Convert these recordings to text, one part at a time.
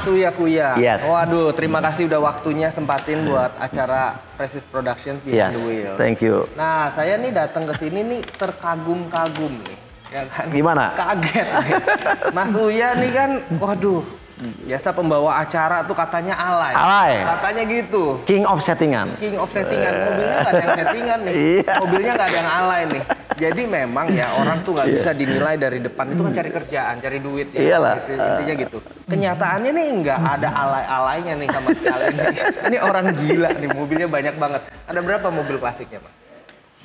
Uya Kuya. Yes. Waduh, terima kasih udah waktunya sempatin buat acara Prestige Productions Behind the Wheel. Thank you. Nah, saya nih datang ke sini nih terkagum-kagum nih. Ya kan? Gimana? Kaget nih. Mas Uya nih kan, waduh. Biasa pembawa acara tuh katanya alay. Alay. Katanya gitu. King of settingan. King of settingan. Mobilnya nggak ada yang settingan nih. Iya. Mobilnya nggak ada yang alay nih. Jadi memang ya orang tuh nggak bisa dinilai dari depan. Itu kan cari kerjaan, cari duit ya. Iyalah. Gitu, intinya gitu. Kenyataannya nih nggak ada alay-alaynya nih sama sekali. Ini orang gila nih, mobilnya banyak banget. Ada berapa mobil klasiknya, Pak?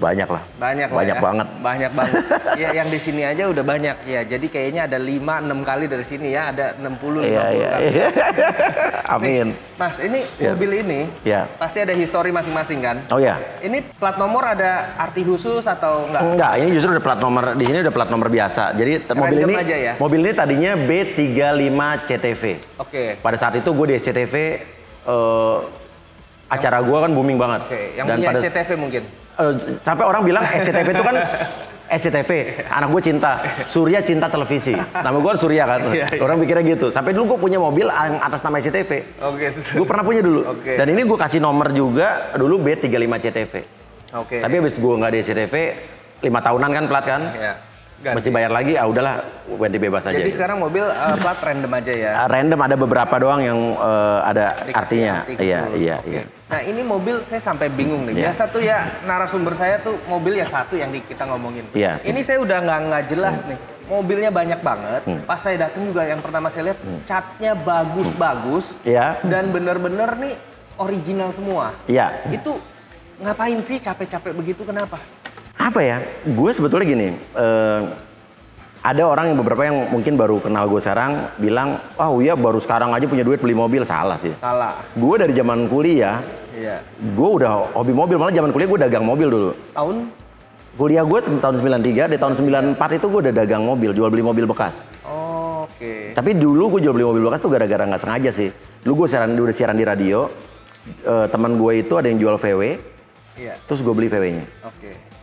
Banyak lah. Banyak ya. banget. Banyak banget. Ya, yang di sini aja udah banyak ya. Jadi kayaknya ada 5-6 kali dari sini ya, ada 60 Iya. Amin. Nih, Mas, ini mobil ini pasti ada histori masing-masing kan? Oh ya. Ini plat nomor ada arti khusus atau enggak? Enggak, ini justru udah plat nomor di sini udah plat nomor biasa. Jadi mobil ini tadinya B35 CTV. Oke. Pada saat itu gue di SCTV acara gue kan booming banget. Oke, yang punya SCTV mungkin. Sampai orang bilang SCTV itu kan SCTV, anak gue cinta, Surya cinta televisi. Nama gue kan Surya kan, orang pikirnya gitu. Sampai dulu gue punya mobil yang atas nama SCTV. Gue pernah punya dulu. Dan ini gue kasih nomor juga dulu B35 CTV. Tapi habis gue nggak di SCTV, 5 tahunan kan plat kan. Mesti bayar lagi, udahlah ganti bebas aja. Jadi sekarang mobil plat random aja ya? Random, ada beberapa doang yang ada artinya. Iya. Nah ini mobil saya sampai bingung nih. Biasa tuh ya narasumber saya tuh mobil ya satu yang kita ngomongin. Ini saya udah nggak jelas nih. Mobilnya banyak banget. Pas saya datang juga yang pertama saya lihat catnya bagus-bagus. Dan bener-bener nih original semua. Itu ngapain sih capek-capek begitu, kenapa? Apa ya, gue sebetulnya gini, ada orang yang beberapa yang mungkin baru kenal gue sekarang bilang, Uya baru sekarang aja punya duit beli mobil. Salah sih. Salah. Gue dari zaman kuliah, gue udah hobi mobil, malah zaman kuliah gue dagang mobil dulu. Tahun? Kuliah gue tahun 93, di tahun 94 itu gue udah dagang mobil, jual beli mobil bekas. Tapi dulu gue jual beli mobil bekas tuh gara-gara nggak sengaja sih. Dulu gue udah siaran di radio, teman gue itu ada yang jual VW, terus gue beli VW-nya.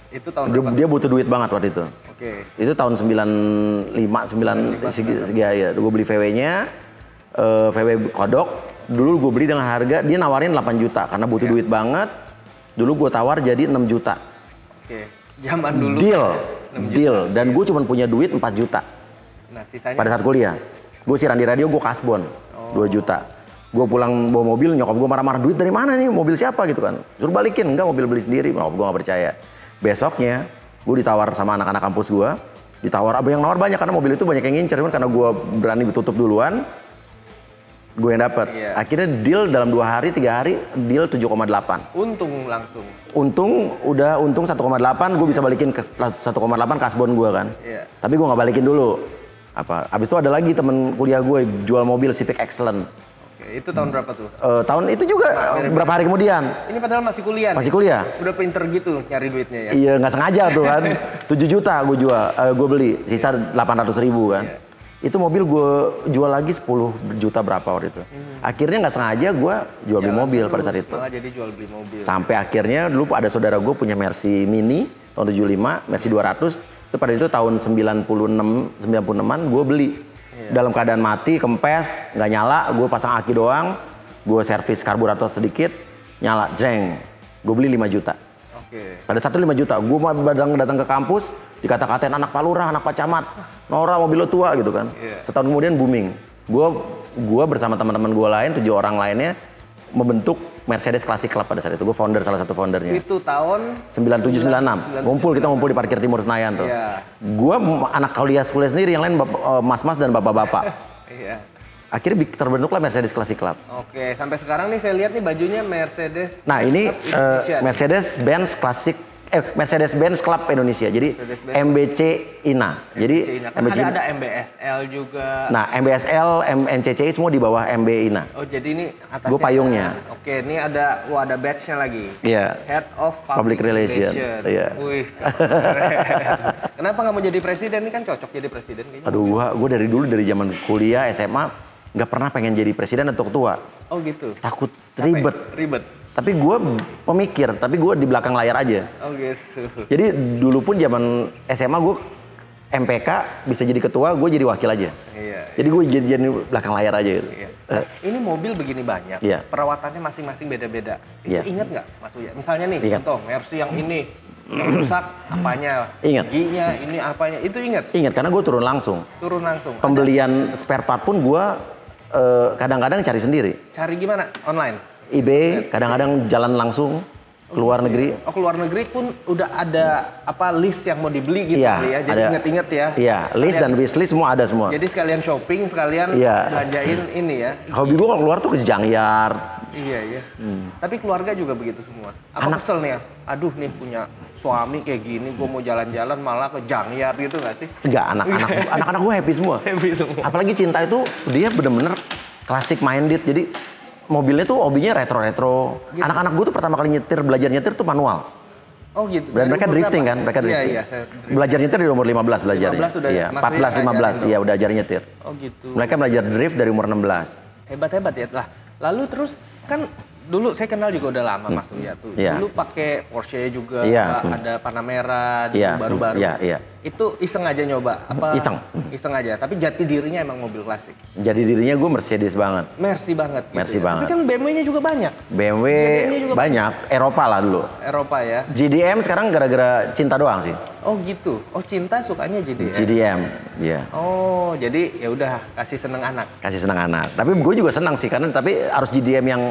Itu tahun berapa? Dia butuh duit banget waktu itu. Itu tahun 95, 9 segi ya. Gue beli VW-nya, VW kodok. Dulu gue beli dengan harga, dia nawarin 8 juta karena butuh duit banget. Dulu gue tawar jadi 6 juta. Zaman dulu. Deal. Dan gue cuma punya duit 4 juta. Nah, sisanya? Pada saat kuliah. Gue siaran di radio, gue kasbon 2 juta. Gue pulang bawa mobil, nyokap gue marah-marah, duit dari mana nih? Mobil siapa gitu kan? Suruh balikin, enggak, mobil beli sendiri. Gue gak percaya. Besoknya gue ditawar sama anak-anak kampus gue, yang nawar banyak karena mobil itu banyak yang ngincer, cuman karena gue berani tutup duluan, gue yang dapat. Akhirnya deal dalam 2 hari, 3 hari, deal 7,8. Untung langsung. Untung 1,8, gue bisa balikin ke 1,8 kasbon gue kan. Tapi gue nggak balikin dulu. Abis itu ada lagi temen kuliah gue jual mobil Civic Excellent. Itu tahun berapa tuh? Tahun itu juga berapa hari kemudian. Ini padahal masih kuliah. Masih kuliah. Udah pinter gitu nyari duitnya ya? Iya, nggak sengaja tuh kan. 7 juta gue jual, gue beli, sisa 800.000 kan. Itu mobil gue jual lagi 10 juta berapa waktu itu. Akhirnya nggak sengaja gue jual beli mobil pada saat itu. Malah jadi jual beli mobil. Sampai akhirnya dulu ada saudara gue punya Mercy Mini tahun 75, Mercy 200. Itu pada itu tahun 96-an gue beli. Dalam keadaan mati, kempes, nggak nyala, gue pasang aki doang, gue servis karburator sedikit, nyala, jeng, gue beli 5 juta. Pada saat itu 5 juta, gue datang ke kampus, dikata-katain anak Pak Lurah, anak Pak Camat, Nora mobil lo tua gitu kan. Setahun kemudian booming. Gue bersama teman-teman gue lain, 7 orang lainnya, membentuk Mercedes Classic Club pada saat itu. Gue salah satu foundernya. Itu tahun 97-96. Kita ngumpul di parkir timur Senayan tuh. Gue anak kuliah sendiri, yang lain mas-mas dan bapak-bapak. Akhirnya terbentuklah Mercedes Classic Club. Sampai sekarang nih saya lihat nih bajunya Mercedes. Nah ini Mercedes-Benz Club Indonesia. Jadi MBC INA. Jadi ada MBSL juga. Nah, MBSL, MNCCI semua di bawah MB INA. Jadi ini atasnya. Gue payungnya. Ini ada badge-nya lagi. Head of Public Relation. Wih. Kenapa nggak mau jadi presiden? Ini kan cocok jadi presiden kayaknya. Gue dari dulu, dari zaman kuliah, SMA, nggak pernah pengen jadi presiden atau ketua. Gitu. Takut ribet. Tapi gue pemikir, tapi gue di belakang layar aja. Gitu. Jadi dulu pun zaman SMA gue MPK bisa jadi ketua, gue jadi wakil aja. Jadi gue jadi belakang layar aja gitu. Ini mobil begini banyak, perawatannya masing-masing beda-beda. Itu inget nggak Mas Uya? Misalnya nih, contoh Mercy yang ini, yang rusak apanya, giginya ini apanya, itu inget? Inget, karena gue turun langsung. Turun langsung. Pembelian spare part pun gue kadang-kadang cari sendiri. Cari gimana? Online? eBay, kadang-kadang jalan langsung keluar negeri. Oh, keluar negeri pun udah ada apa list yang mau dibeli gitu ya? Jadi inget-inget ya? Iya, list dan wishlist semua ada semua. Jadi sekalian shopping, sekalian belanjain ini ya? Hobi gue kalau keluar tuh ke junkyard. Iya. Tapi keluarga juga begitu semua? Apa kesel nih ya? Aduh nih punya suami kayak gini, gue mau jalan-jalan malah ke junkyard gitu nggak sih? Enggak, anak-anak gue happy semua. Happy semua. Apalagi Cinta itu dia bener-bener classic minded, jadi mobilnya tuh hobinya retro-retro. Gitu. Anak-anak gue tuh pertama kali belajar nyetir tuh manual. Oh gitu. Dan mereka drifting kan, mereka drifting. Iya, belajar nyetir dari umur 15 belajarnya. 15 udah. Iya, 14 15 iya udah ajar nyetir. Oh gitu. Mereka belajar drift dari umur 16. Hebat ya. Lah, lalu terus kan dulu saya kenal juga udah lama Mas Uya tuh. Dulu pakai Porsche juga, ada Panamera baru-baru. Iya. Itu iseng aja nyoba? Apa? Iseng aja, tapi jati dirinya emang mobil klasik? Jati dirinya gue Mercedes banget. Mercy banget gitu. Mercy banget. Tapi kan BMW-nya juga banyak. BMW juga banyak, Eropa lah dulu. Eropa ya. GDM sekarang gara-gara Cinta doang sih. Oh gitu. Oh Cinta sukanya GDM. GDM, iya. Oh, jadi ya udah kasih seneng anak. Kasih seneng anak. Tapi gue juga senang sih karena tapi harus GDM yang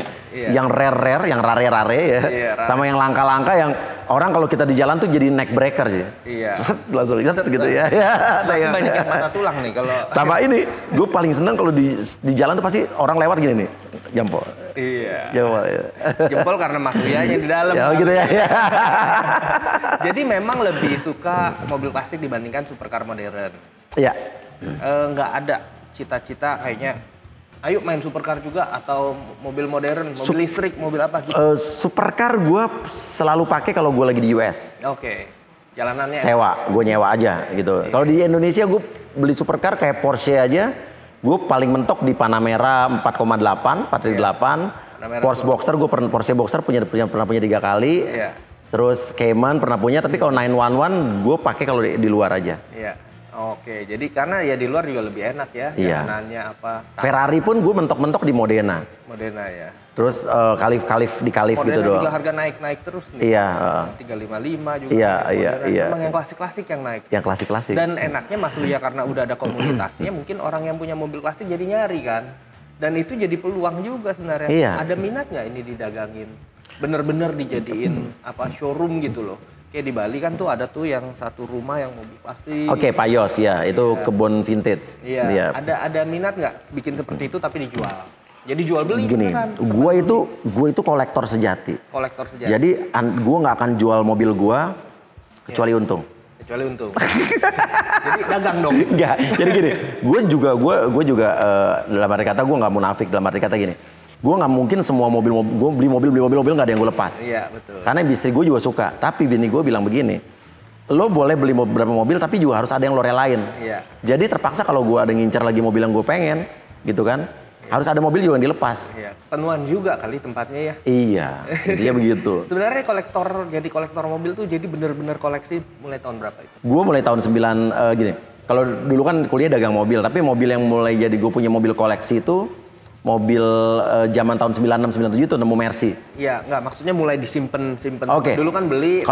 rare, yang rare ya. Sama yang langka-langka yang orang kalau kita di jalan tuh jadi neck breaker sih. Iya. Set gitu ya. Banyak yang patah tulang nih kalau. Sama ini, gue paling seneng kalau di jalan tuh pasti orang lewat gini nih, jempol. Iya. Jempol karena Mas Uya yang di dalam. Ya gitu ya. Jadi memang lebih suka mobil klasik dibandingkan supercar modern. Iya. Nggak ada cita-cita kayaknya, ayo main supercar juga atau mobil modern, mobil listrik, mobil apa gitu? Supercar gue selalu pakai kalau gue lagi di US. Oke. Jalanannya sewa, gue nyewa aja gitu. Kalau di Indonesia gue beli supercar kayak Porsche aja, gue paling mentok di Panamera 4,8, 4,8. Porsche Boxster, gue Porsche Boxster pernah punya 3 kali. Terus Cayman pernah punya, tapi kalau 911 gue pakai kalau di luar aja. Iya. Oke, jadi karena ya di luar juga lebih enak ya, jalanannya apa. Ferrari pun gue mentok-mentok di Modena. Modena ya. Terus Kalif gitu doang. Modena juga harga naik terus nih. Iya. 355 juga. Iya. Emang yang klasik-klasik yang naik. Yang klasik-klasik. Dan enaknya Mas Uya karena udah ada komunitasnya, mungkin orang yang punya mobil klasik jadi nyari kan. Dan itu jadi peluang juga sebenarnya. Iya. Ada minat nggak ini didagangin? Bener-bener dijadiin showroom gitu loh. Kayak di Bali kan tuh ada tuh yang satu rumah yang mobil klasik. Oke, Payos ya, itu kebun vintage. Iya. Ada minat nggak bikin seperti itu tapi dijual? Jadi jual beli gini, gue itu kolektor sejati. Kolektor sejati. Jadi gue nggak akan jual mobil gue kecuali untung. Kecuali untung. Jadi dagang dong. Enggak. Jadi gini, gue juga dalam arti kata gue nggak munafik, dalam arti kata gini. Gue nggak mungkin semua gue beli mobil nggak ada yang gue lepas. Iya betul. Karena istri gue juga suka. Tapi bini gue bilang begini, lo boleh beli beberapa mobil tapi juga harus ada yang lo relain. Iya. Jadi terpaksa kalau gue ada ngincer lagi mobil yang gue pengen, gitu kan, harus ada mobil juga yang dilepas. Iya. Penuhan juga kali tempatnya ya. Iya, dia begitu. Sebenarnya jadi kolektor mobil tuh jadi bener-bener koleksi mulai tahun berapa itu? Gue mulai tahun 9 gini. Kalau dulu kan kuliah dagang mobil, tapi mobil yang mulai jadi gue punya mobil koleksi itu mobil zaman tahun 96 97 tuh nemu Mercy. Iya, enggak maksudnya mulai disimpan. Oke. Dulu kan beli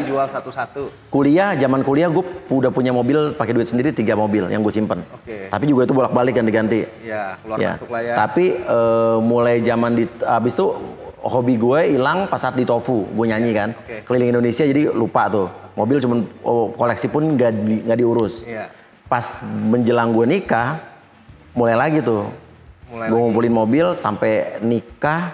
jual satu-satu. Zaman kuliah gue udah punya mobil pakai duit sendiri 3 mobil yang gue simpen. Oke. Tapi juga itu bolak-balik kan diganti. Iya, keluar masuk lah ya. Tapi mulai zaman habis itu hobi gue hilang pas saat di Tofu, gue nyanyi kan. Keliling Indonesia jadi lupa tuh. Mobil cuman koleksi pun nggak diurus. Iya. Pas menjelang gue nikah mulai lagi tuh. Gue ngumpulin mobil sampai nikah,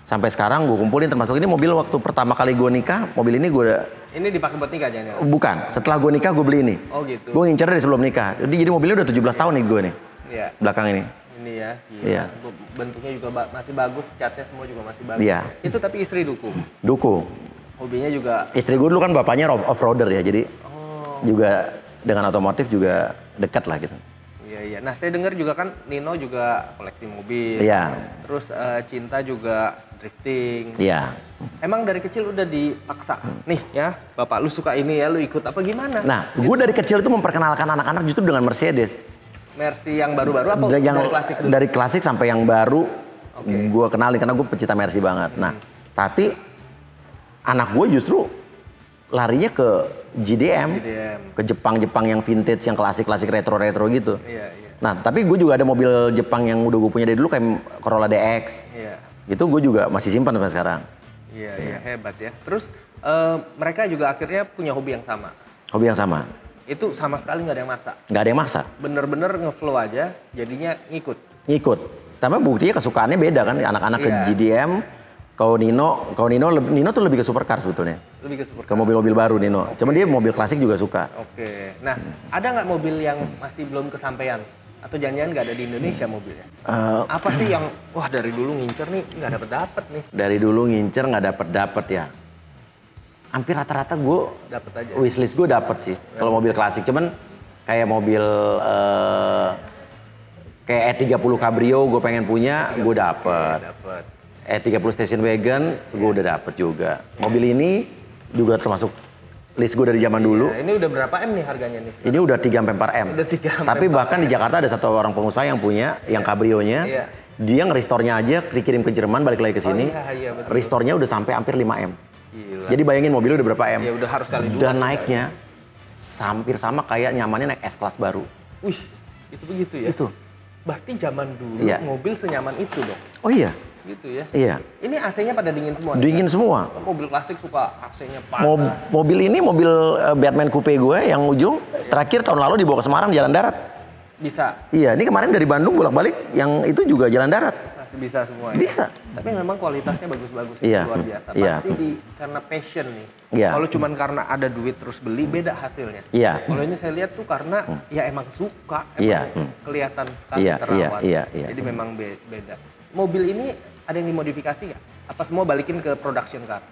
sampai sekarang gue kumpulin, termasuk ini mobil waktu pertama kali gue nikah, mobil ini gue udah... Ini dipakai buat nikah jangan? Bukan, setelah gue nikah gue beli ini. Oh gitu. Gue ngincer dari sebelum nikah, jadi mobilnya udah 17 tahun nih gue nih, belakang ini. Ini ya, iya. Bentuknya juga masih bagus, catnya semua juga masih bagus. Iya. Itu tapi istri dukung? Dukung. Hobinya juga? Istri gue dulu kan bapaknya off-roader ya, jadi juga dengan otomotif juga dekat lah gitu. Iya. Iya. Nah, saya dengar juga kan Nino juga koleksi mobil. Iya. Terus Cinta juga drifting. Iya. Emang dari kecil udah dipaksa? Nih ya, Bapak lu suka ini ya, lu ikut apa gimana? Nah, gue dari kecil itu memperkenalkan anak-anak justru dengan Mercedes. Mercy yang baru-baru apa dari klasik dulu? Dari klasik sampai yang baru, gue kenalin karena gue pecinta Mercy banget. Nah, tapi anak gue justru larinya ke GDM. Ke Jepang yang vintage, yang klasik retro gitu. Iya. Nah, tapi gue juga ada mobil Jepang yang udah gue punya dari dulu kayak Corolla DX. Iya. Itu gue juga masih simpan sampai sekarang. Iya, hebat ya. Terus mereka juga akhirnya punya hobi yang sama. Hobi yang sama. Itu sama sekali nggak ada yang maksa. Nggak ada yang maksa. Bener-bener ngeflow aja, jadinya ngikut. Tapi buktinya kesukaannya beda kan, anak-anak ke GDM. Kalau Nino tuh lebih ke supercar sebetulnya. Lebih ke supercar. Ke mobil-mobil baru Nino. Cuman dia mobil klasik juga suka. Oke. Nah, ada nggak mobil yang masih belum kesampaian? Atau jangan-jangan nggak ada di Indonesia mobilnya? Apa sih yang, wah dari dulu ngincer nih, nggak dapet nih? Dari dulu ngincer nggak dapet ya. Hampir rata-rata gue dapet aja. Wishlist gue dapet sih. Kalau mobil klasik, cuman kayak mobil kayak E30 Cabrio gue pengen punya, gue dapet. E30 Station Wagon gue udah dapet juga. Mobil ini juga termasuk list gue dari zaman dulu. Ini udah berapa M nih harganya nih? Ini udah 3-4 M. Udah 3-4 Tapi bahkan di Jakarta ada satu orang pengusaha yang punya, yang Cabrio-nya. Iya. Dia nge-restore-nya aja, dikirim ke Jerman, balik lagi ke sini. Iya, betul. Restore-nya udah sampai hampir 5 M. Gila. Jadi bayangin mobilnya udah berapa M. Ya udah harus kali 2. Dan naiknya hampir sama kayak nyamannya naik S-Class baru. Wih, itu begitu ya? Itu. Berarti zaman dulu mobil senyaman itu dong? Oh iya. Gitu ya? Iya. Ini AC-nya pada dingin semua? Dingin semua. Mobil klasik suka AC-nya panas. Mobil ini mobil Batman Coupe gue yang ujung. Terakhir tahun lalu dibawa ke Semarang jalan darat. Bisa? Iya, ini kemarin dari Bandung bolak-balik yang itu juga jalan darat. Bisa semua ya? Bisa. Tapi memang kualitasnya bagus-bagus, iya. Luar biasa. Iya. Pasti karena passion nih. Iya. Kalau cuman karena ada duit terus beli, beda hasilnya. Iya. Kalau ini saya lihat tuh karena ya emang suka, emang kelihatan sekali terawat. Iya. Jadi memang beda. Mobil ini ada yang dimodifikasi nggak? Apa semua balikin ke production car?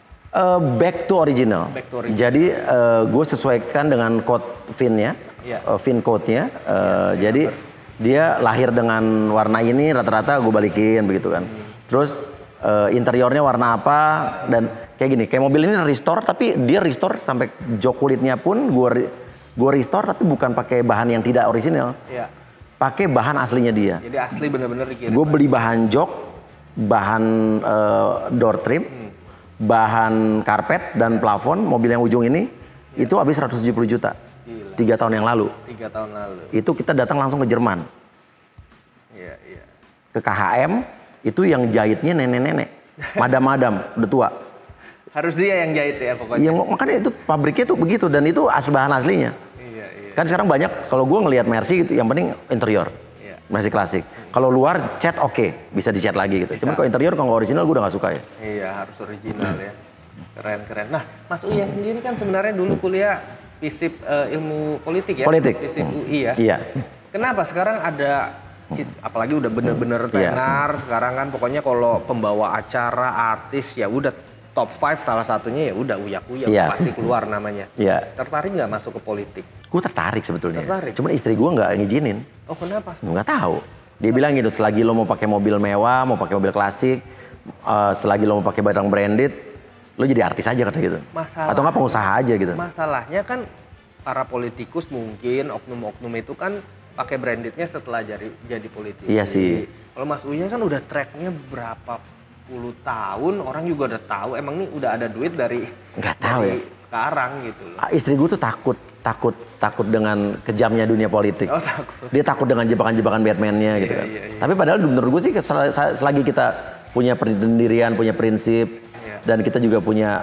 Back to original. Jadi gue sesuaikan dengan code VIN-nya, VIN code-nya. Jadi dia lahir dengan warna ini, rata-rata gue balikin begitu kan. Terus interiornya warna apa, dan kayak gini, kayak mobil ini restore, tapi dia restore sampai jok kulitnya pun gue restore, tapi bukan pakai bahan yang tidak orisinal. Iya. Pakai bahan aslinya dia. Jadi asli bener-bener dikirim. Gue beli bahan jok, bahan door trim, bahan karpet dan plafon. Mobil yang ujung ini itu habis 170 juta. Gila. 3 tahun yang lalu. 3 tahun lalu. Itu kita datang langsung ke Jerman. Iya. Ke KHM, itu yang jahitnya nenek-nenek. Madam-madam, udah tua. Harus dia yang jahit ya pokoknya. Iya, makanya itu pabriknya tuh begitu, dan itu bahan aslinya. Iya. Kan sekarang banyak, kalau gue ngelihat Mercy gitu, yang penting interior. Mercy klasik. Kalau luar cat oke, bisa dicat lagi gitu. Cuman kalau interior kalau original gue udah gak suka ya. Iya, harus original ya. Keren. Nah, Mas Uya sendiri kan sebenarnya dulu kuliah FISIP ilmu politik ya? Politik. FISIP UI ya? Iya. Kenapa sekarang ada, apalagi udah bener-bener tenar, sekarang kan pokoknya kalau pembawa acara, artis ya udah top 5 salah satunya ya udah uyak-uyak, pasti keluar namanya. Iya. Tertarik nggak masuk ke politik? Gue tertarik sebetulnya. Tertarik? Cuman istri gue nggak ngizinin. Oh kenapa? Nggak tahu. Dia bilang gitu, selagi lo mau pakai mobil mewah, mau pakai mobil klasik, selagi lo mau pakai barang branded, lo jadi artis aja kata gitu. Atau nggak pengusaha aja gitu. Masalahnya kan para politikus mungkin, oknum-oknum itu kan pakai brandednya setelah jadi politisi. Iya sih. Kalau Mas Uya kan udah tracknya berapa puluh tahun, orang juga udah tahu. Emang nih udah ada duit dari nggak tahu ya sekarang gitu loh. Istri gue tuh takut dengan kejamnya dunia politik. Oh, takut. Dia takut dengan jebakan-jebakan Batman-nya gitu kan. Iya. Tapi padahal menurut gue sih selagi kita punya pendirian, punya prinsip, dan kita juga punya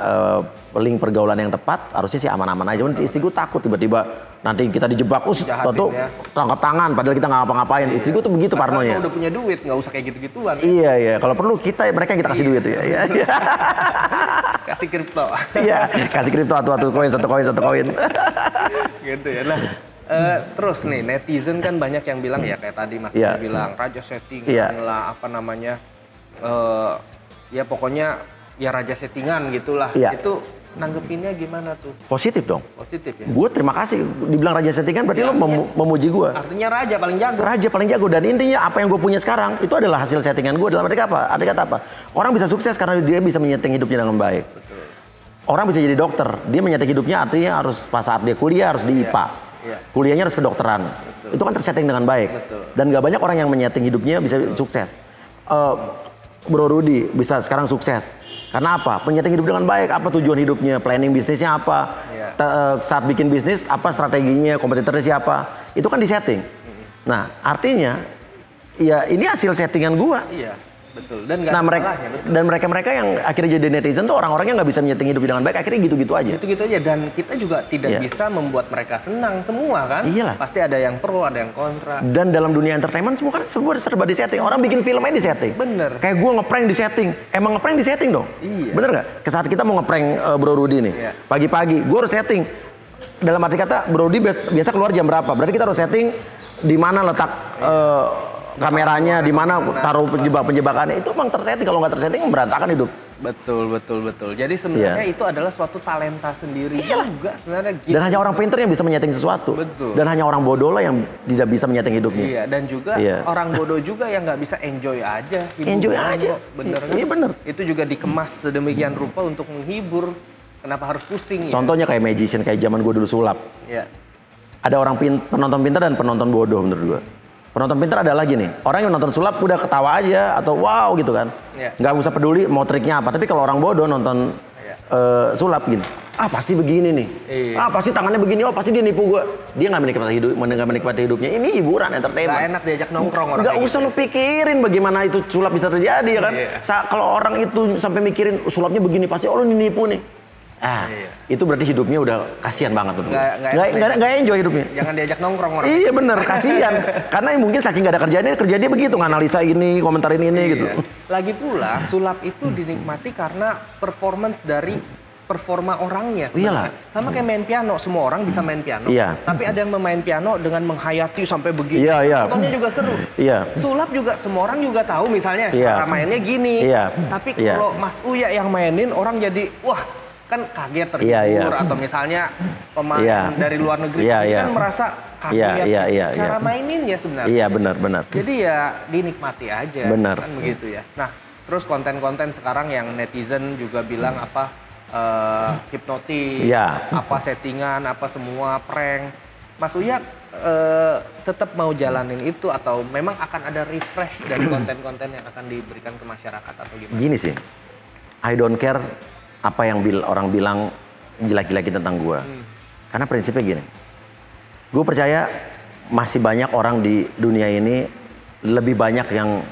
link pergaulan yang tepat, harusnya sih aman-aman aja. Cuman istri gue takut tiba-tiba nanti kita dijebak, tentu tangkap tangan, padahal kita nggak ngapa-ngapain. Istri gue tuh begitu parnonya. Kalau udah punya duit, nggak usah kayak gitu-gituan. Iya. Kalau perlu mereka kita kasih duit ya. Iya. Kasih kripto. Iya, kasih kripto satu koin. Gitu ya. Nah, terus nih netizen kan banyak yang bilang ya kayak tadi Mas bilang raja settingan lah, apa namanya, ya pokoknya ya raja settingan gitulah. Itu nanggepinnya gimana tuh? Positif dong. Positif ya? Gue terima kasih, dibilang raja settingan berarti lo memuji gue. Artinya raja paling jago. Raja paling jago, dan intinya apa yang gue punya sekarang itu adalah hasil settingan gue. Dalam arti apa? Arti kata apa? Orang bisa sukses karena dia bisa menyeting hidupnya dengan baik. Betul. Orang bisa jadi dokter, dia menyeting hidupnya artinya harus pas saat dia kuliah harus di IPA. Kuliahnya harus kedokteran. Betul. Itu kan tersetting dengan baik. Betul. Dan gak banyak orang yang menyeting hidupnya bisa sukses. Bro Rudy bisa sekarang sukses. Karena apa? Penyeting hidup dengan baik. Apa tujuan hidupnya? Planning bisnisnya apa? Saat bikin bisnis, apa strateginya? Kompetitornya siapa? Itu kan disetting. Nah, artinya, ya ini hasil settingan gua. Iya, betul. Dan mereka yang akhirnya jadi netizen tuh orang-orang yang nggak bisa menyeting hidup dengan baik. Akhirnya gitu-gitu aja. Gitu-gitu aja. Dan kita juga tidak bisa membuat mereka senang semua kan? Iyalah. Pasti ada yang pro, ada yang kontra. Dan dalam dunia entertainment semua kan serba di setting. Orang bikin filmnya di setting. Bener. Kayak gue ngeprank di setting. Emang ngeprank di setting dong? Iya. Bener nggak? Saat kita mau ngeprank Bro Rudy nih, pagi-pagi, gue harus setting. Dalam arti kata, Bro Rudy biasa keluar jam berapa? Berarti kita harus setting di mana letak kameranya, di mana taruh penjebakannya. Itu emang tersetting. Kalau nggak tersetting berantakan hidup. Betul. Jadi sebenarnya itu adalah suatu talenta sendiri juga sebenarnya. Dan hanya orang pintar yang bisa menyeting sesuatu. Betul. Dan hanya orang bodoh lah yang tidak bisa menyeting hidupnya. Iya, dan juga orang bodoh juga yang nggak bisa enjoy aja. Enjoy aja. Bener kan? Iya bener. Itu juga dikemas sedemikian rupa untuk menghibur. Kenapa harus pusing? Contohnya kayak magician, kayak zaman gue dulu sulap. Iya. Ada orang penonton pintar dan penonton bodoh menurut gue. Penonton pintar adalah gini, orang yang nonton sulap udah ketawa aja atau wow gitu kan. Nggak usah peduli mau triknya apa. Tapi kalau orang bodoh nonton sulap gini, pasti begini nih. Pasti tangannya begini, pasti dia nipu gue. Dia nggak menikmati hidupnya. Ini hiburan, entertainment. Nggak enak diajak nongkrong orang. Nggak usah lu pikirin bagaimana itu sulap bisa terjadi ya kan. Kalau orang itu sampai mikirin sulapnya begini, pasti lu nipu nih. Itu berarti hidupnya udah kasihan banget tuh. Nggak enjoy hidupnya. Jangan diajak nongkrong orang. Iya bener, kasihan. Karena mungkin saking nggak ada kerja dia begitu, nganalisa ini, komentarin ini gitu. Lagi pula sulap itu dinikmati karena performance dari performa orangnya. Iyalah. Sama kayak main piano, semua orang bisa main piano. Iya. Tapi ada yang memain piano dengan menghayati sampai begini. Iya. Contohnya juga seru. Iya. Sulap juga semua orang juga tahu misalnya cara mainnya gini. Iya. Tapi kalau Mas Uya yang mainin orang jadi wah kan kaget terhibur atau misalnya pemain dari luar negeri kan merasa kaget cara maininnya sebenarnya. Iya benar. Jadi ya dinikmati aja. Benar. Kan begitu ya. Nah terus konten-konten sekarang yang netizen juga bilang apa hipnotis, apa settingan, apa semua prank. Mas Uya tetap mau jalanin itu atau memang akan ada refresh dari konten-konten yang akan diberikan ke masyarakat atau gimana? Gini sih, I don't care apa yang orang bilang jelek-jelekin tentang gue. Karena prinsipnya gini, gue percaya masih banyak orang di dunia ini lebih banyak yang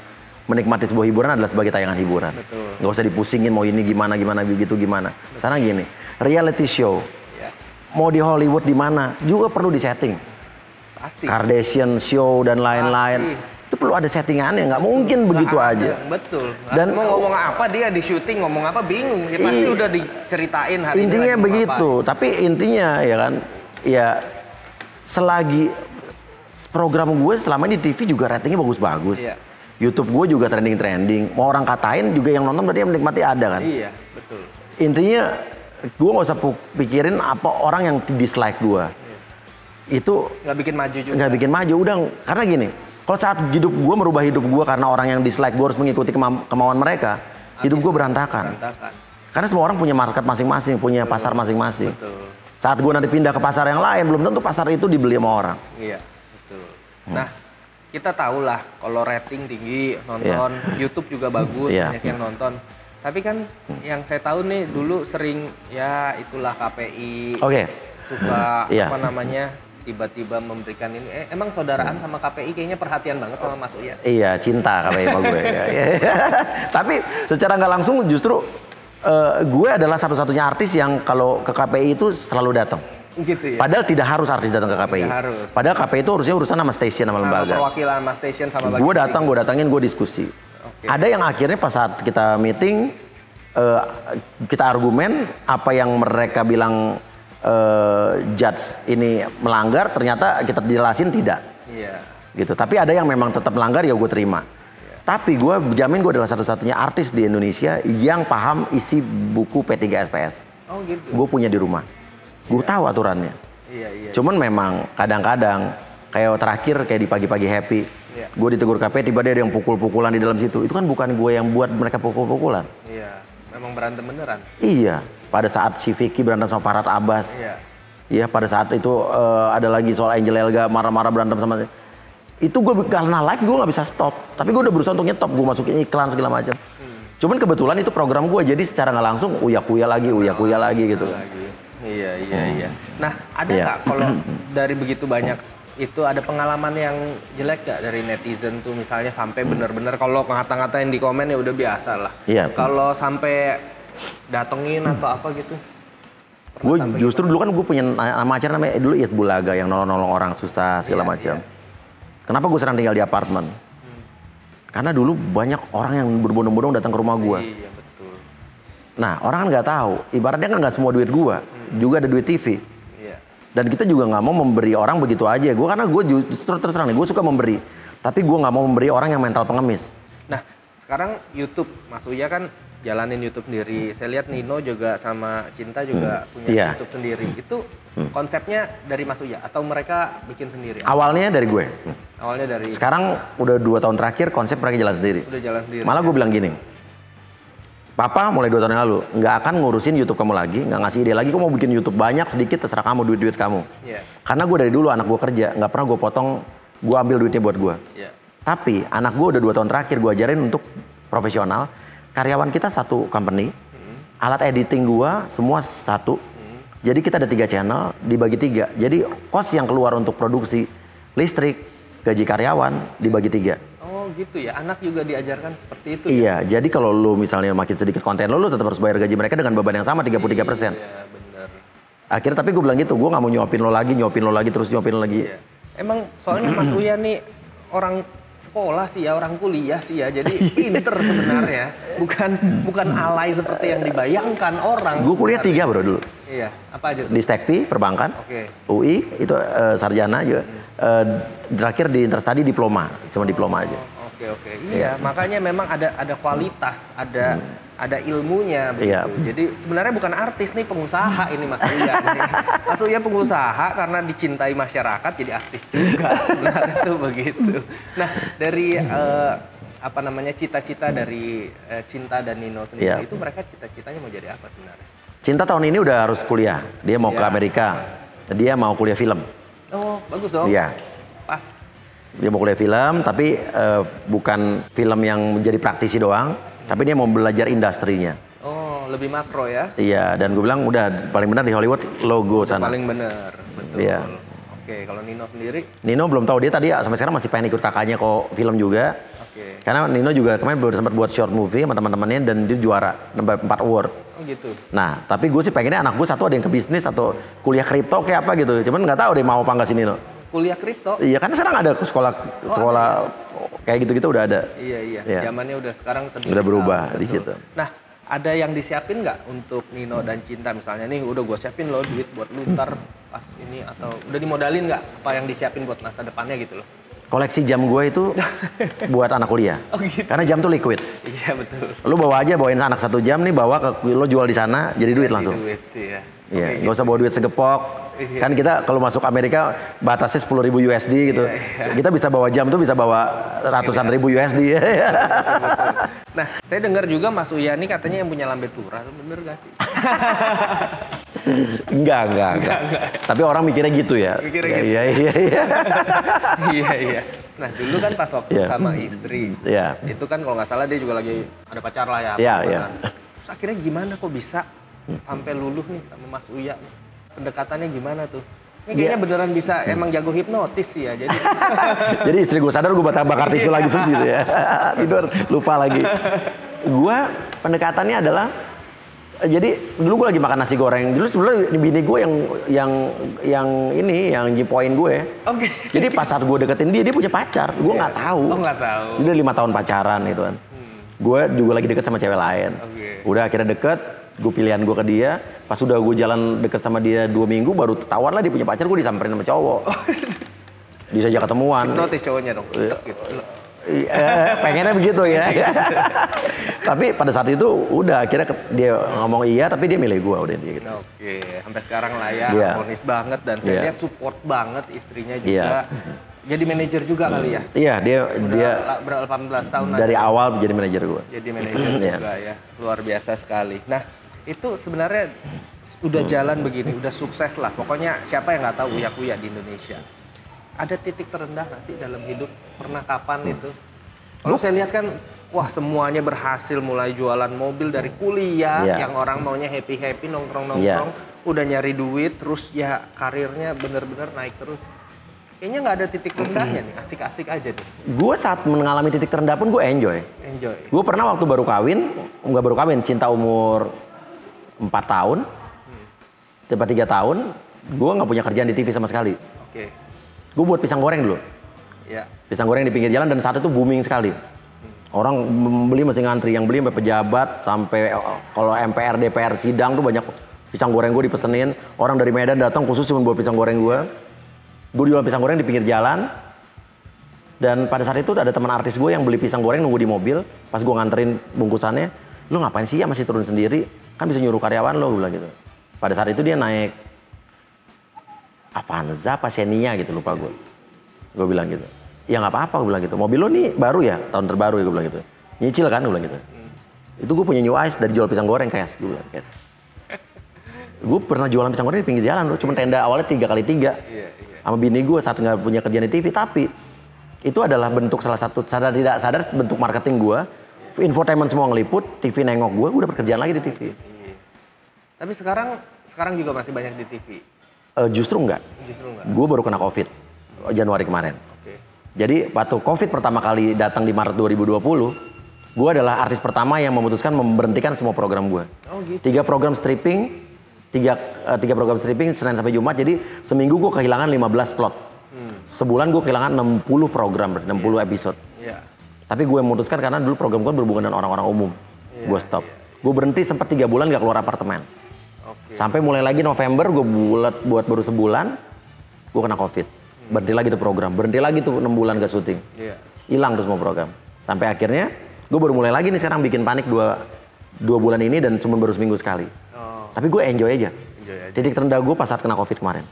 menikmati sebuah hiburan adalah sebagai tayangan hiburan. Betul. Gak usah dipusingin mau ini gimana begitu gimana. Sekarang gini, reality show, mau di Hollywood di mana juga perlu disetting. Pasti. Kardashian show dan lain-lain. Itu perlu ada settingannya, nggak mungkin begitu aja. Betul. Dan mau ngomong apa dia di syuting ngomong apa bingung. Ya pasti udah diceritain hari ini. Intinya begitu. Tapi intinya ya kan, ya selagi program gue selama di TV juga ratingnya bagus-bagus. YouTube gue juga trending-trending. Mau orang katain juga yang nonton berarti yang menikmati ada kan. Iya betul. Intinya gue nggak usah pikirin apa orang yang dislike gue. Itu nggak bikin maju juga. Nggak bikin maju. Udah karena gini. Kalau saat hidup gue merubah hidup gue karena orang yang dislike gue harus mengikuti kemauan mereka, hidup gue berantakan. Karena semua orang punya market masing-masing, punya pasar masing-masing. Saat gue nanti pindah ke pasar yang lain, belum tentu pasar itu dibeli sama orang. Iya, betul. Nah, kita tahu lah kalau rating tinggi, nonton, YouTube juga bagus, banyak yang nonton. Tapi kan yang saya tahu nih dulu sering ya itulah KPI, suka apa namanya, tiba-tiba memberikan ini. Emang saudaraan sama KPI kayaknya perhatian banget sama Mas Uya. Iya, cinta KPI sama gue. Tapi secara nggak langsung justru gue adalah satu-satunya artis yang kalau ke KPI itu selalu datang. Gitu ya? Padahal tidak harus artis datang ke KPI. Padahal KPI itu harusnya urusan sama stasiun, sama lembaga. Perwakilan sama stasiun sama bagian. Gue datangin, gue diskusi. Ada yang akhirnya pas saat kita meeting, kita argumen apa yang mereka bilang judge ini melanggar, ternyata kita jelasin tidak. Gitu. Tapi ada yang memang tetap melanggar, ya gue terima. Tapi gue jamin gue adalah satu-satunya artis di Indonesia yang paham isi buku P3SPS. Oh gitu. Gue punya di rumah. Gue tahu aturannya. Iya. Cuman memang kadang-kadang kayak terakhir kayak di pagi-pagi happy. Iya. Gue ditegur KP, tiba-tiba ada yang pukul-pukulan di dalam situ. Itu kan bukan gue yang buat mereka pukul-pukulan. Iya. Memang berantem beneran. Iya. Pada saat si Vicky berantem sama Farhad Abbas. Iya. Iya, pada saat itu ada lagi soal Angel Elga marah-marah berantem sama. Itu gue karena live gue nggak bisa stop, tapi gue udah berusaha untuk nyetop, gue masukin iklan segala macam. Cuman kebetulan itu program gue, jadi secara nggak langsung uya-kuya lagi gitu. Iya. Nah, ada nggak kalau dari begitu banyak itu ada pengalaman yang jelek nggak dari netizen tuh, misalnya sampai benar-benar kalau ngata-ngatain di komen ya udah biasa lah. Iya. Kalau sampai datengin atau apa gitu. Gue justru dulu kan gue punya nama acara namanya dulu Iat Bulaga yang nolong-nolong orang susah segala macam. Kenapa gue sering tinggal di apartemen? Karena dulu banyak orang yang berbondong-bondong datang ke rumah gue. Iya, betul. Nah, orang kan nggak tahu. Ibaratnya kan nggak semua duit gue, juga ada duit TV. Iya. Dan kita juga nggak mau memberi orang begitu aja. Karena gue justru terus terang nih, gue suka memberi. Tapi gue nggak mau memberi orang yang mental pengemis. Nah, sekarang YouTube, Mas Uya kan jalanin YouTube sendiri. Saya lihat Nino juga sama Cinta juga punya YouTube sendiri. Itu konsepnya dari Mas Uya atau mereka bikin sendiri? Awalnya dari gue. Awalnya dari. Sekarang udah 2 tahun terakhir konsep mereka jalan sendiri. Udah jalan sendiri. Malah gue bilang gini, Papa mulai 2 tahun yang lalu nggak akan ngurusin YouTube kamu lagi, nggak ngasih ide lagi. Kamu mau bikin YouTube banyak sedikit terserah kamu, duit kamu. Karena gue dari dulu anak gue kerja nggak pernah gue potong, gue ambil duitnya buat gue. Tapi anak gue udah 2 tahun terakhir gue ajarin untuk profesional. Karyawan kita satu company, alat editing gue semua satu. Jadi kita ada 3 channel, dibagi 3. Jadi cost yang keluar untuk produksi listrik, gaji karyawan dibagi 3. Oh gitu ya, anak juga diajarkan seperti itu. Iya, jadi kalau lu misalnya makin sedikit konten lu tetap harus bayar gaji mereka dengan beban yang sama 33%. Iya, benar. Akhirnya tapi gue bilang gitu, gue nggak mau nyuapin lo lagi, terus nyuapin lo lagi. Iya. Emang soalnya Mas Uya nih orang sekolah sih ya, orang kuliah sih ya, jadi pinter sebenarnya, bukan alay seperti yang dibayangkan orang. Gue kuliah 3 bro dulu. Iya, apa aja tuh? Di Stekti, perbankan, UI, itu sarjana juga. Terakhir di Interstudy diploma, cuma diploma aja. Oke. Iya, makanya memang ada kualitas, ada ilmunya begitu. Iya. Jadi sebenarnya bukan artis nih, pengusaha ini Mas Uya. Mas Uya pengusaha karena dicintai masyarakat jadi artis juga. Sebenarnya tuh begitu. Nah, dari cita-cita dari Cinta dan Nino sendiri itu mereka cita-citanya mau jadi apa sebenarnya? Cinta tahun ini udah harus kuliah. Dia mau ke Amerika. Dia mau kuliah film. Oh, bagus dong. Iya. Pas. Dia mau kuliah film, tapi bukan film yang menjadi praktisi doang, tapi dia mau belajar industrinya. Oh, lebih makro ya? Iya, dan gue bilang udah paling benar di Hollywood logo sana. Paling benar, betul. Iya. Oke, kalau Nino sendiri? Nino belum tahu, dia tadi sampai sekarang masih pengen ikut kakaknya kok film juga. Karena Nino juga kemarin baru sempat buat short movie sama teman-temannya dan dia juara 4 award. Oh gitu. Nah, tapi gue sih pengennya anak gue satu ada yang ke bisnis atau kuliah kripto kayak apa gitu. Cuman nggak tahu deh mau apa nggak sih Nino. Kuliah kripto? Iya, karena sekarang ada sekolah kayak gitu-gitu udah ada. Iya. Zamannya udah sekarang udah berubah di situ. Nah, ada yang disiapin nggak untuk Nino dan Cinta misalnya nih udah gue siapin loh duit buat lu ntar pas ini atau udah dimodalin nggak apa yang disiapin buat masa depannya gitu loh? Koleksi jam gue itu buat anak kuliah. Oh gitu. Karena jam tuh liquid. Iya betul. Lu bawain anak 1 jam nih, bawa lo jual di sana jadi duit langsung. Iya, nggak usah bawa duit segepok. Kan kita kalau masuk Amerika batasnya 10.000 USD gitu. Kita bisa bawa jam tuh bisa bawa ratusan ribu USD. Nah, saya dengar juga Mas Uya ini katanya yang punya lambe turah, bener gak sih? Enggak. Tapi orang mikirnya gitu ya. Iya. Nah, dulu kan pas waktu sama istri, itu kan kalau nggak salah dia juga lagi ada pacar lah ya. Iya. Terus akhirnya gimana kok bisa sampai luluh nih sama Mas Uya? Pendekatannya gimana tuh? Ini kayaknya beneran bisa emang jago hipnotis sih ya. Jadi istri gue sadar gue bakar tisu lagi terus gitu ya. Tidur lupa lagi. Gue pendekatannya adalah jadi dulu gue lagi makan nasi goreng. Dulu sebenarnya bini gue yang nyipoin gue. Oke. Jadi pas saat gue deketin dia punya pacar. Gue nggak tahu. Oh nggak tahu. Dia udah 5 tahun pacaran gitu kan. Gue juga lagi deket sama cewek lain. Udah akhirnya deket. Gue pilihan gue ke dia. Pas udah gue jalan deket sama dia 2 minggu baru ketahuan lah dia punya pacar. Gue disamperin sama cowok. Bisa aja ketemuan. Hipnotis cowoknya dong. Pengennya begitu ya. Tapi pada saat itu udah akhirnya dia ngomong iya, tapi dia milih gue udah dia gitu. Oke, sampai sekarang lah ya, harmonis banget dan saya lihat support banget istrinya juga. Jadi manajer juga kali ya? Iya, dia berapa 18 tahun dari awal jadi manajer gue. Jadi manajer juga ya, luar biasa sekali. Nah, itu sebenarnya udah jalan begini, udah sukses lah. Pokoknya siapa yang nggak tahu Uya di Indonesia. Ada titik terendah nggak sih dalam hidup? Pernah kapan itu? Kalau saya lihat kan, wah semuanya berhasil, mulai jualan mobil dari kuliah, yang orang maunya happy-happy, nongkrong-nongkrong, udah nyari duit, terus ya karirnya bener-bener naik terus. Kayaknya nggak ada titik terendahnya nih, asik-asik aja nih. Gue saat mengalami titik terendah pun gue enjoy. Gue pernah waktu baru kawin, nggak baru kawin, cinta umur 4 tahun, tiba 3 tahun, gue nggak punya kerjaan di TV sama sekali. Gue buat pisang goreng dulu. Pisang goreng di pinggir jalan dan saat itu booming sekali. Orang beli masih ngantri, yang beli sampai pejabat, sampai kalau MPR, DPR sidang tuh banyak pisang goreng gue dipesenin. Orang dari Medan datang khusus cuma buat pisang goreng gue. Gue jual pisang goreng di pinggir jalan. Dan pada saat itu ada teman artis gue yang beli pisang goreng nunggu di mobil. Pas gue nganterin bungkusannya, lu ngapain sih ya masih turun sendiri? Kan bisa nyuruh karyawan lo, gue bilang gitu. Pada saat itu dia naik Avanza apa Xenia gitu, lupa gue. Gue bilang gitu. Ya nggak apa-apa, gue bilang gitu. Mobil lo nih baru ya, tahun terbaru ya, gue bilang gitu. Nyicil kan, gue bilang gitu. Itu gue punya new ice dari jual pisang goreng, cash. Gue bilang, cash. Gue pernah jualan pisang goreng di pinggir jalan, cuma tenda awalnya 3x3. Sama bini gue saat nggak punya kerjaan di TV, tapi itu adalah bentuk salah satu, sadar tidak sadar bentuk marketing gue. Infotainment semua ngeliput, TV nengok gue udah bekerjaan lagi di TV. Tapi sekarang juga masih banyak di TV? Justru enggak. Gue baru kena COVID, Januari kemarin. Jadi waktu COVID pertama kali datang di Maret 2020, gue adalah artis pertama yang memutuskan memberhentikan semua program gue. 3 program stripping, tiga program stripping Senin sampai Jumat, jadi seminggu gue kehilangan 15 slot. Sebulan gue kehilangan 60 program, 60 episode. Tapi gue memutuskan karena dulu program gue berhubungan dengan orang-orang umum. Gue stop. Gue berhenti sempat 3 bulan gak keluar apartemen. Sampai mulai lagi November gue buat baru sebulan, gue kena COVID. Berhenti lagi tuh program, berhenti lagi tuh 6 bulan gak syuting. Hilang tuh semua program. Sampai akhirnya gue baru mulai lagi nih sekarang bikin panik 2 bulan ini dan cuma baru seminggu sekali. Tapi gue enjoy aja. Titik terendah gue pas saat kena COVID kemarin.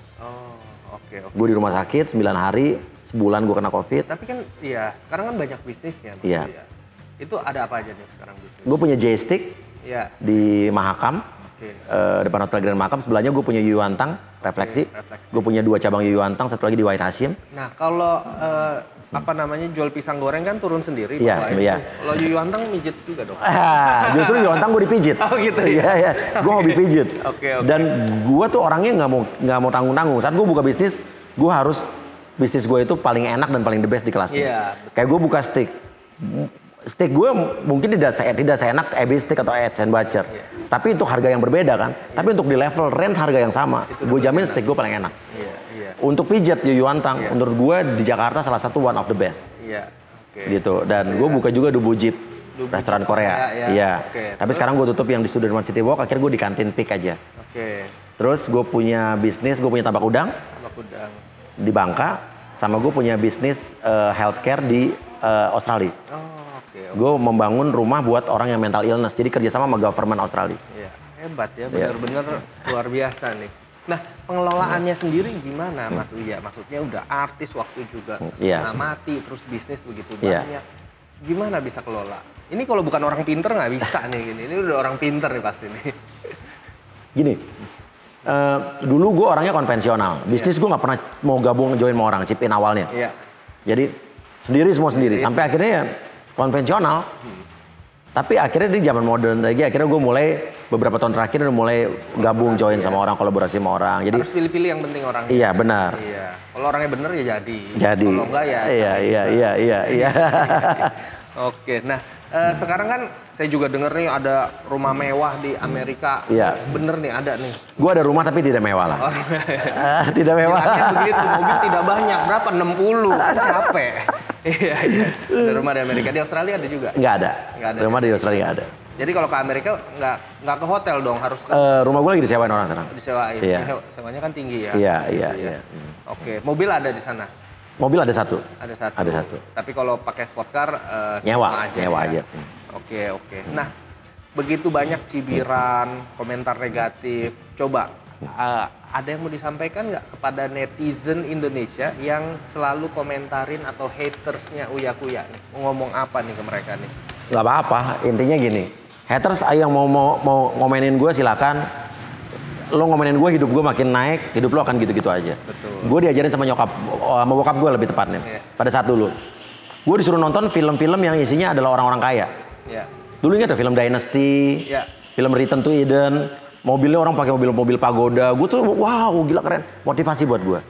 Gue di rumah sakit 9 hari, sebulan gue kena COVID. Tapi kan ya sekarang kan banyak bisnisnya. Itu ada apa aja nih sekarang bisnis? Gue punya joystick di Mahakam. Depan Hotel Grand Mahakam, sebelahnya gue punya Yuyuantang, refleksi. Gue punya 2 cabang Yuyuantang, satu lagi di Wahid Hashim. Nah kalau jual pisang goreng kan turun sendiri. Kalau Yuyuantang mijet juga dong. Justru Yuyuantang gue dipijit. Oh gitu ya? Gue mau dipijit. Dan gue tuh orangnya nggak mau tanggung-tanggung. Saat gue buka bisnis, gue harus bisnis gue itu paling enak dan paling the best di kelasnya. Kayak gue buka steak. Steak gue mungkin tidak seenak Ebi Steak atau Edson Butcher. Tapi itu harga yang berbeda kan. Tapi untuk di level range harga yang sama, gue jamin steak gue paling enak. Untuk pijat Yuyuantang, menurut gue di Jakarta salah satu one of the best. Gitu. Dan gue buka juga Dubu Jeep, restoran Korea. Tapi sekarang gue tutup yang di Sudirman City Walk, akhirnya gue di kantin Peak aja. Terus gue punya bisnis, gue punya tambak udang di Bangka, sama gue punya bisnis healthcare di Australia. Gue membangun rumah buat orang yang mental illness, jadi kerjasama sama government Australia. Hebat ya, bener-bener luar biasa nih. Nah, pengelolaannya sendiri gimana Mas Uya? Maksudnya udah artis, waktu juga setengah mati, terus bisnis begitu banyak. Gimana bisa kelola? Ini kalau bukan orang pinter nggak bisa nih gini. Ini udah orang pinter nih pasti nih. Gini, dulu gue orangnya konvensional. Bisnis gue nggak pernah mau gabung join sama orang, chip in awalnya. Jadi semua sendiri. Sampai akhirnya ya konvensional. Tapi akhirnya di zaman modern lagi, akhirnya gue mulai beberapa tahun terakhir udah mulai gabung join sama orang, kolaborasi sama orang. Jadi harus pilih-pilih yang penting orangnya. Iya benar. Kalau orangnya bener ya jadi. Kalau enggak ya. Iya. Oke, nah sekarang kan saya juga denger nih ada rumah mewah di Amerika. Bener nih ada nih. Gue ada rumah tapi tidak mewah lah. Tidak mewah. Akhirnya begitu, mobil tidak banyak, berapa? 60, capek. Iya. Ada rumah di Amerika, di Australia ada juga? Nggak ada. Rumah di Australia nggak ada. Jadi kalau ke Amerika nggak ke hotel dong, harus ke... rumah gue lagi disewain orang sekarang. Disewain, sewanya kan tinggi ya? Iya. Oke, mobil ada di sana? Mobil ada satu. Ada satu. Tapi kalau pakai sport car nyewa aja. Oke. Nah, begitu banyak cibiran, komentar negatif. Coba ada yang mau disampaikan nggak kepada netizen Indonesia yang selalu komentarin atau hatersnya Uya Kuya nih? Mau ngomong apa nih ke mereka nih? Nggak apa-apa, intinya gini. Haters ayo yang mau ngomenin gue silakan. Lo ngomenin gue, hidup gue makin naik, hidup lo akan gitu-gitu aja. Betul. Gue diajarin sama bokap gue lebih tepatnya. Pada saat dulu, gue disuruh nonton film-film yang isinya adalah orang-orang kaya. Dulu ingat tuh film Dynasty, film Return to Eden, mobilnya orang pakai mobil pagoda. Gue tuh wow, gila keren, motivasi buat gue.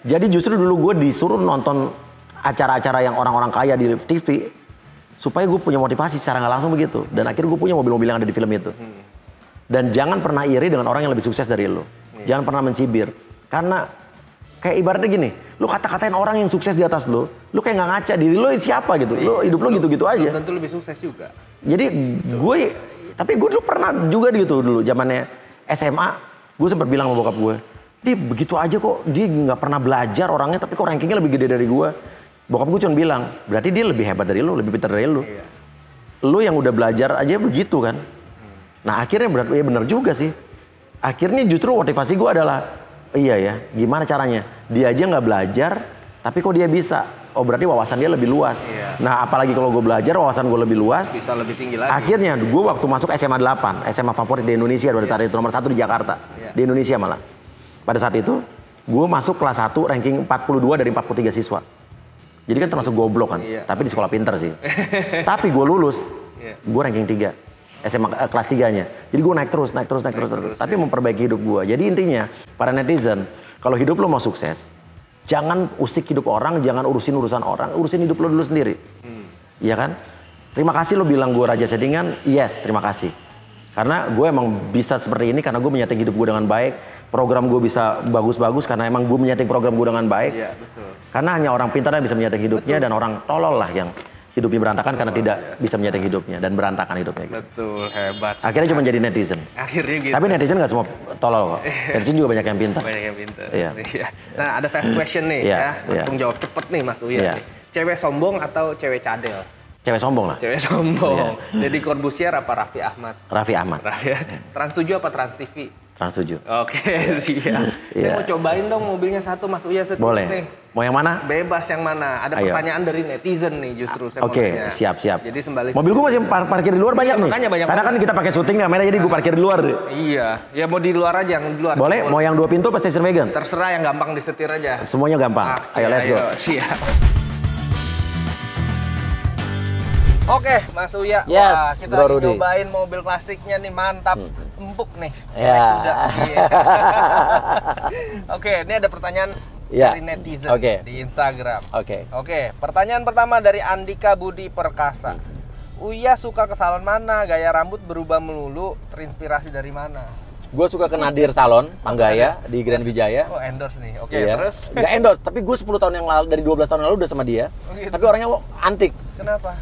Jadi justru dulu gue disuruh nonton acara-acara yang orang-orang kaya di TV supaya gue punya motivasi secara nggak langsung begitu. Dan akhirnya gue punya mobil-mobil yang ada di film itu. Dan jangan pernah iri dengan orang yang lebih sukses dari lo. Jangan pernah mencibir. Karena kayak ibaratnya gini, lo kata-katain orang yang sukses di atas lo kayak nggak ngaca diri lo siapa gitu. Lo hidup lo gitu-gitu aja. Tentu lebih sukses juga. Jadi tapi gue dulu pernah juga gitu dulu zamannya SMA, gue sempat bilang sama bokap gue, dia begitu aja kok, dia nggak pernah belajar orangnya, tapi kok rankingnya lebih gede dari gue. Bokap gue cuma bilang, berarti dia lebih hebat dari lo, lebih pintar dari lo. Lo yang udah belajar aja begitu kan. Nah akhirnya bener juga sih. Akhirnya justru motivasi gue adalah, iya ya, gimana caranya? Dia aja nggak belajar, tapi kok dia bisa? Oh berarti wawasan dia lebih luas. Nah apalagi kalau gue belajar, wawasan gue lebih luas. Bisa lebih tinggi lagi. Akhirnya gue waktu masuk SMA 8, SMA favorit di Indonesia pada saat itu, nomor 1 di Jakarta. Di Indonesia malah. Pada saat itu, gue masuk kelas 1 ranking 42 dari 43 siswa. Jadi kan termasuk goblok kan, tapi di sekolah pinter sih. Tapi gue lulus, gue ranking 3. SMA kelas 3-nya. Jadi gue naik terus. Tapi memperbaiki hidup gue. Jadi intinya, para netizen, kalau hidup lo mau sukses, jangan usik hidup orang, jangan urusin urusan orang, urusin hidup lo dulu sendiri. Iya kan? Terima kasih lo bilang gue raja settingan, yes terima kasih. Karena gue emang bisa seperti ini karena gue menyeting hidup gue dengan baik. Program gue bisa bagus-bagus karena emang gue menyeting program gue dengan baik. Karena hanya orang pintar yang bisa menyeting hidupnya dan orang tolol lah yang hidupnya berantakan karena tidak bisa menyeting hidupnya dan berantakan hidupnya. Gitu. Betul, hebat. Akhirnya cuma jadi netizen. Akhirnya gitu. Tapi netizen nggak semua tolol kok. Netizen juga banyak yang pintar. Banyak yang pintar. Nah ada fast question nih langsung jawab cepet nih Mas Uya. Cewek sombong atau cewek cadel? Cewek sombong lah. Cewek sombong. Jadi Corbusier apa Raffi Ahmad? Raffi Ahmad. Trans 7 apa Trans TV? Trans 7. Oke, siap. Saya mau cobain dong mobilnya satu Mas Uya setir. Boleh. Nih. Mau yang mana? Bebas yang mana. Ada pertanyaan dari netizen nih justru. Oke, siap. Jadi sembali. Mobil gue masih parkir di luar banyak nih. Makanya banyak. Karena kan kita pakai syuting kamera jadi gue parkir di luar. Iya. Ya mau di luar aja, yang di luar. Boleh. Mau yang 2 pintu apa station wagon? Terserah yang gampang disetir aja. Semuanya gampang. Ayo let's go. Siap. Oke, Mas Uya. Yes, wah, kita lagi nyobain mobil klasiknya nih, mantap. Empuk nih. Oke, ini ada pertanyaan dari netizen di Instagram. Oke, pertanyaan pertama dari Andika Budi Perkasa. Uya suka ke salon mana? Gaya rambut berubah melulu, terinspirasi dari mana? Gue suka ke Nadir Salon, Manggaya di Grand Wijaya. Oh, endorse nih. Oke, terus? Nggak endorse, tapi gue 10 tahun yang lalu, dari 12 tahun yang lalu udah sama dia. Gitu. Tapi orangnya antik. Kenapa?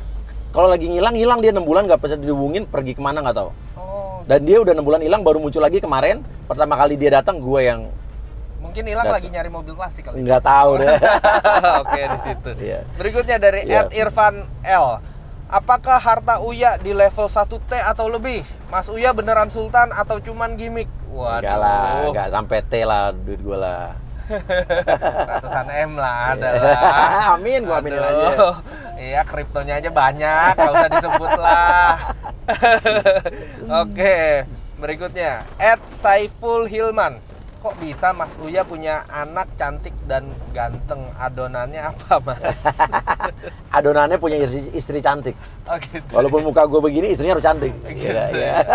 Kalau lagi ngilang dia 6 bulan nggak bisa dihubungin, pergi kemana nggak tahu. Dan dia udah 6 bulan hilang, baru muncul lagi kemarin. Pertama kali dia datang, gue yang mungkin hilang lagi nyari mobil klasik kali. Nggak tahu deh. Oke, di situ. Berikutnya dari @Irfan L. Apakah harta Uya di level 1T atau lebih? Mas Uya beneran sultan atau cuman gimmick? Waduh. Enggak lah, nggak sampai T lah duit gue lah. Ratusan M lah ada lah. Amin, gua aminin aja. Iya, kriptonya aja banyak, nggak usah disebut lah. Oke, berikutnya @Saiful Hilman. Kok bisa Mas Uya punya anak cantik dan ganteng? Adonannya apa, Mas? Adonannya punya istri cantik. Oh, gitu. Walaupun muka gue begini, istrinya harus cantik. Gitu. Ya.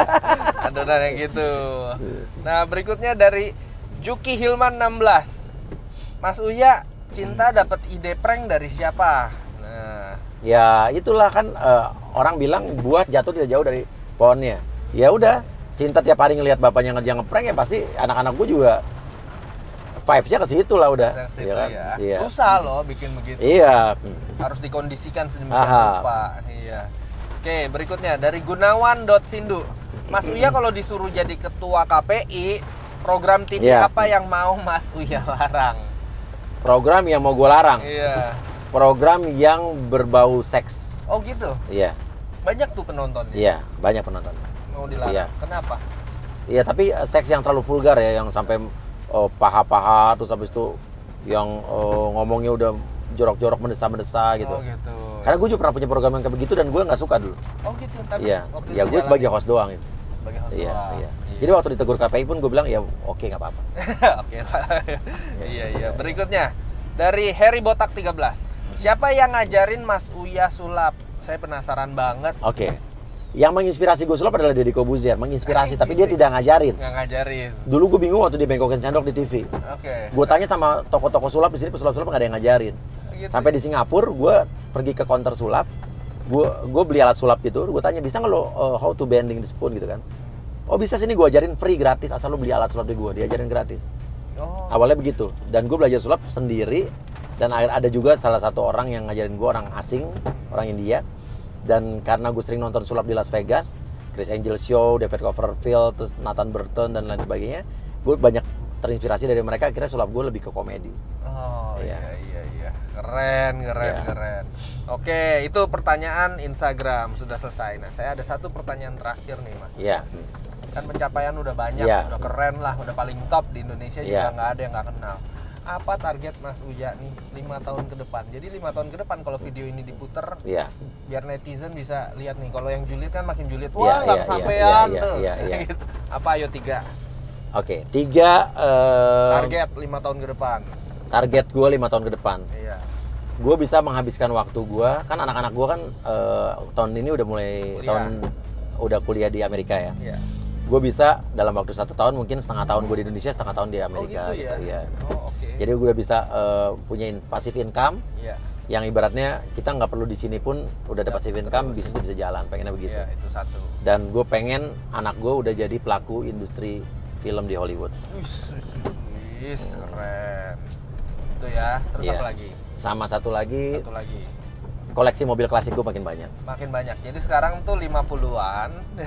Adonannya gitu. Nah, berikutnya dari Juki Hilman 16. Mas Uya, cinta dapat ide prank dari siapa? Nah, ya itulah kan orang bilang buah jatuh tidak jauh dari pohonnya. Ya udah, cinta tiap hari ngelihat bapaknya ngeprank ya pasti anak-anak gue juga vibes-nya ke situ lah udah. Ya kan? Iya. Susah loh bikin begitu. Iya. Harus dikondisikan sedemikian rupa. Iya. Oke, berikutnya dari Gunawan.Sindu. Mas Uya kalau disuruh jadi ketua KPI, program TV apa yang mau Mas Uya larang? Program yang mau gue larang. Iya. Program yang berbau seks. Oh gitu? Iya. Banyak tuh penontonnya? Iya, banyak penonton. Mau dilarang? Iya. Kenapa? Iya, tapi seks yang terlalu vulgar ya, yang sampai paha-paha, terus habis itu yang ngomongnya udah jorok-jorok, mendesa-mendesa gitu. Oh gitu. Karena gue juga pernah punya program yang kayak begitu dan gue nggak suka dulu. Oh gitu? Tapi iya, ya gue sebagai host doang itu. Sebagai host iya, doang? Iya. Jadi waktu ditegur KPI pun gue bilang, ya oke, nggak apa-apa. Oke lah. Iya. Berikutnya, dari Harry Botak 13. Siapa yang ngajarin Mas Uya sulap? Saya penasaran banget. Oke. Yang menginspirasi gue sulap adalah Deddy Kobuzier. Menginspirasi, tapi dia tidak ngajarin. Nggak ngajarin. Dulu gue bingung waktu dia bengkokin sendok di TV. Oke. Gue tanya sama toko-toko sulap di sini, pesulap-sulap nggak ada yang ngajarin. Gitu. Sampai di Singapura, gue pergi ke counter sulap. Gue beli alat sulap gitu. Gue tanya, bisa nggak lo how to bending the spoon gitu kan? Oh bisa, sini gue ajarin free, gratis, asal lo beli alat sulap di gue, diajarin gratis. Oh. Awalnya begitu. Dan gue belajar sulap sendiri. Dan ada juga salah satu orang yang ngajarin gue, orang asing, orang India. Dan karena gue sering nonton sulap di Las Vegas, Chris Angel Show, David Copperfield, terus Nathan Burton dan lain sebagainya, gue banyak terinspirasi dari mereka. Akhirnya sulap gue lebih ke komedi. Oh iya. Keren. Oke, itu pertanyaan Instagram sudah selesai. Nah, saya ada satu pertanyaan terakhir nih, Mas. Iya. Kan pencapaian udah banyak, udah keren lah, udah paling top di Indonesia juga nggak ada yang nggak kenal. Apa target Mas Uya nih 5 tahun ke depan? Jadi 5 tahun ke depan kalau video ini diputer, biar netizen bisa lihat nih. Kalau yang julid kan makin julid, wah nggak kesampean tuh. Gitu. Apa ayo 3? Oke, 3 target 5 tahun ke depan. Target gue 5 tahun ke depan. Iya. Gue bisa menghabiskan waktu gue, kan anak-anak gue kan tahun ini udah mulai udah kuliah di Amerika ya. Iya. Gue bisa dalam waktu 1 tahun, mungkin setengah tahun gue di Indonesia, setengah tahun di Amerika. Oh gitu ya? Oh, oke. Jadi gue udah bisa punya passive income. Iya. Yang ibaratnya kita nggak perlu di sini pun udah ada passive income, bisnis bisa jalan. Pengennya begitu. Iya, itu satu. Dan gue pengen anak gue udah jadi pelaku industri film di Hollywood. Keren. Itu ya. Terus apa lagi? Sama satu lagi. Koleksi mobil klasik gue makin banyak. Makin banyak. Jadi sekarang tuh 50-an.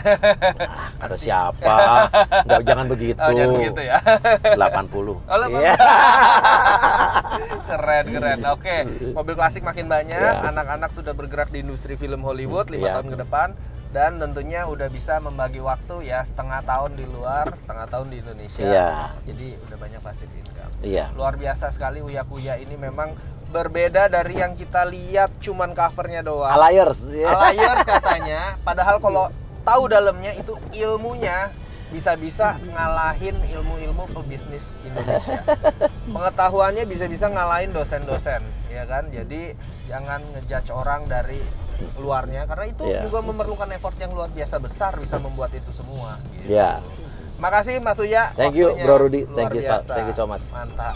Kata siapa? Jangan begitu. Oh, jangan begitu ya. 80. Oh, 80. Yeah. Keren. Oke. Mobil klasik makin banyak. Anak-anak sudah bergerak di industri film Hollywood 5 tahun ke depan. Dan tentunya udah bisa membagi waktu ya, setengah tahun di luar, setengah tahun di Indonesia. Jadi udah banyak passive income. Luar biasa sekali Uya Kuya ini, memang berbeda dari yang kita lihat cuman covernya doang. Alayers katanya. Padahal kalau tahu dalamnya itu ilmunya bisa-bisa ngalahin ilmu-ilmu pebisnis Indonesia. Pengetahuannya bisa-bisa ngalahin dosen-dosen, ya kan? Jadi jangan ngejudge orang dari luarnya, karena itu juga memerlukan effort yang luar biasa besar bisa membuat itu semua. Gitu. Makasih Mas Uya. Thank you Bro Rudy. Thank you so much. Mantap.